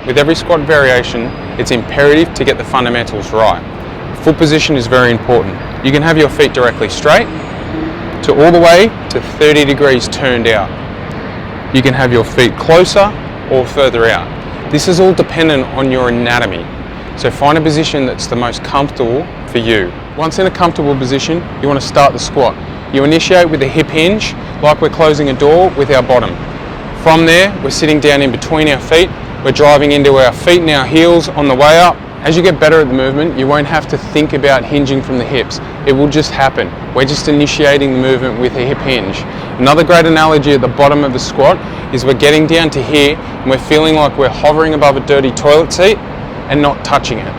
With every squat variation, it's imperative to get the fundamentals right. Foot position is very important. You can have your feet directly straight to all the way to 30 degrees turned out. You can have your feet closer or further out. This is all dependent on your anatomy. So find a position that's the most comfortable for you. Once in a comfortable position, you want to start the squat. You initiate with a hip hinge, like we're closing a door with our bottom. From there, we're sitting down in between our feet. We're driving into our feet and our heels on the way up. As you get better at the movement, you won't have to think about hinging from the hips. It will just happen. We're just initiating the movement with a hip hinge. Another great analogy at the bottom of the squat is we're getting down to here and we're feeling like we're hovering above a dirty toilet seat and not touching it.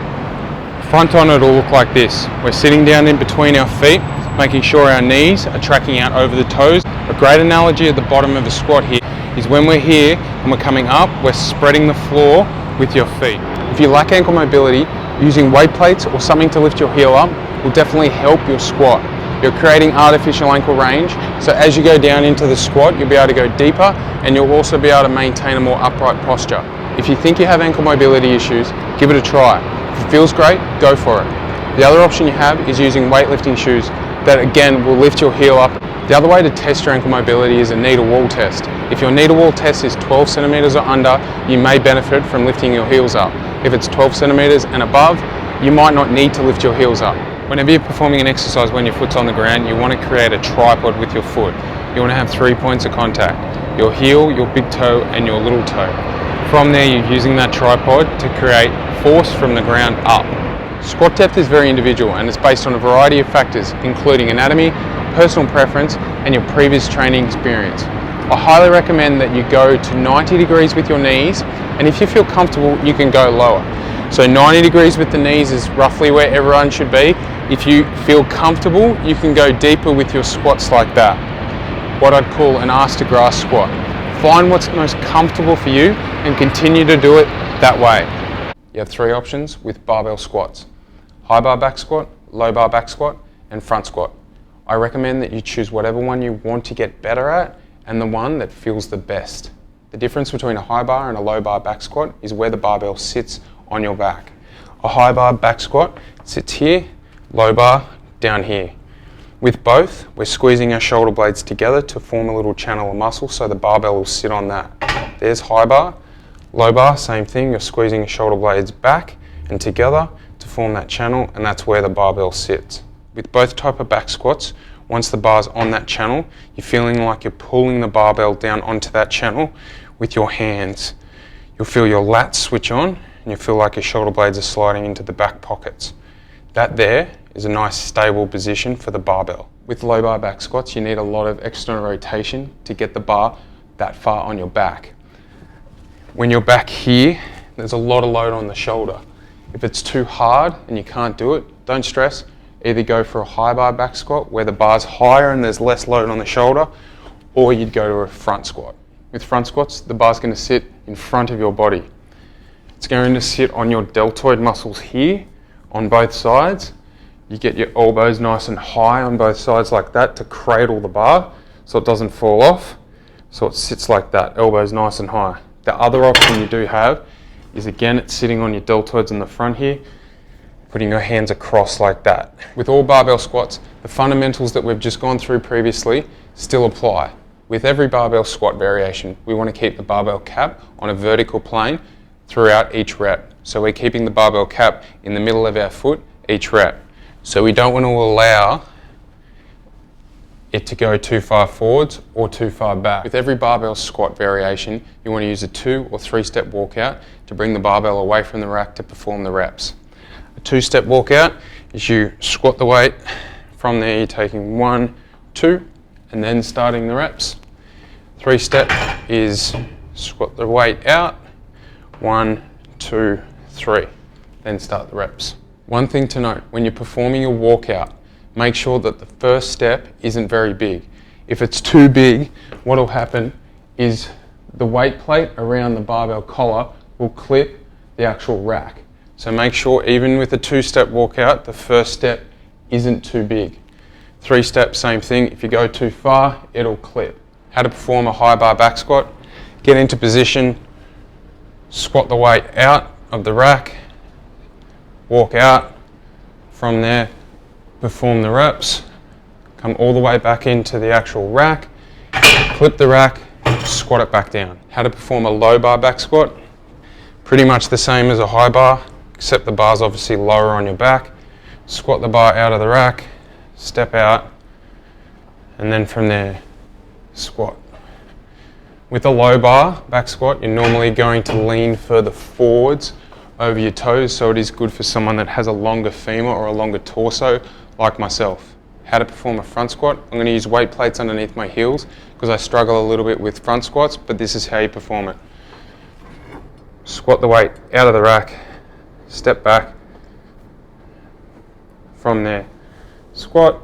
Front on it will look like this. We're sitting down in between our feet, making sure our knees are tracking out over the toes. A great analogy at the bottom of the squat here is when we're here and we're coming up, we're spreading the floor with your feet. If you lack ankle mobility, using weight plates or something to lift your heel up will definitely help your squat. You're creating artificial ankle range, so as you go down into the squat, you'll be able to go deeper and you'll also be able to maintain a more upright posture. If you think you have ankle mobility issues, give it a try. If it feels great, go for it. The other option you have is using weightlifting shoes that again will lift your heel up. The other way to test your ankle mobility is a knee to wall test. If your knee to wall test is 12 centimeters or under, you may benefit from lifting your heels up. If it's 12 centimeters and above, you might not need to lift your heels up. Whenever you're performing an exercise when your foot's on the ground, you want to create a tripod with your foot. You want to have 3 points of contact: your heel, your big toe, and your little toe. From there, you're using that tripod to create force from the ground up. Squat depth is very individual and it's based on a variety of factors, including anatomy, personal preference, and your previous training experience. I highly recommend that you go to 90 degrees with your knees, and if you feel comfortable, you can go lower. So 90 degrees with the knees is roughly where everyone should be. If you feel comfortable, you can go deeper with your squats like that. What I'd call an arse to grass squat. Find what's most comfortable for you and continue to do it that way. You have 3 options with barbell squats: high bar back squat, low bar back squat, and front squat. I recommend that you choose whatever one you want to get better at and the one that feels the best. The difference between a high bar and a low bar back squat is where the barbell sits on your back. A high bar back squat sits here, low bar down here. With both, we're squeezing our shoulder blades together to form a little channel of muscle so the barbell will sit on that. There's high bar. Low bar, same thing, you're squeezing your shoulder blades back and together to form that channel, and that's where the barbell sits. With both type of back squats, once the bar's on that channel, you're feeling like you're pulling the barbell down onto that channel with your hands. You'll feel your lats switch on and you feel like your shoulder blades are sliding into the back pockets. That there is a nice stable position for the barbell. With low bar back squats, you need a lot of external rotation to get the bar that far on your back. When you're back here, there's a lot of load on the shoulder. If it's too hard and you can't do it, don't stress. Either go for a high bar back squat where the bar's higher and there's less load on the shoulder, or you'd go to a front squat. With front squats, the bar's going to sit in front of your body. It's going to sit on your deltoid muscles here on both sides. You get your elbows nice and high on both sides like that to cradle the bar so it doesn't fall off. So it sits like that, elbows nice and high. The other option you do have is, again, it's sitting on your deltoids in the front here, putting your hands across like that. With all barbell squats, the fundamentals that we've just gone through previously still apply. With every barbell squat variation, we want to keep the barbell cap on a vertical plane throughout each rep. So we're keeping the barbell cap in the middle of our foot each rep. So we don't want to allow it to go too far forwards or too far back. With every barbell squat variation, you want to use a 2 or 3 step walkout to bring the barbell away from the rack to perform the reps. A 2-step walkout is you squat the weight, from there you're taking 1, 2, and then starting the reps. 3-step is squat the weight out, 1, 2, 3, then start the reps. One thing to note, when you're performing a walkout, make sure that the first step isn't very big. If it's too big, what will happen is the weight plate around the barbell collar will clip the actual rack. So make sure, even with a 2-step walkout, the first step isn't too big. 3-step, same thing. If you go too far, it'll clip. How to perform a high bar back squat: get into position, Squat the weight out of the rack, walk out from there, perform the reps, come all the way back into the actual rack, clip the rack, squat it back down. How to perform a low bar back squat? Pretty much the same as a high bar, except the bar's obviously lower on your back. Squat the bar out of the rack, step out, and then from there, squat. With a low bar back squat, you're normally going to lean further forwards over your toes, so it is good for someone that has a longer femur or a longer torso, like myself. How to perform a front squat? I'm going to use weight plates underneath my heels because I struggle a little bit with front squats, but this is how you perform it. Squat the weight out of the rack, step back, from there, squat,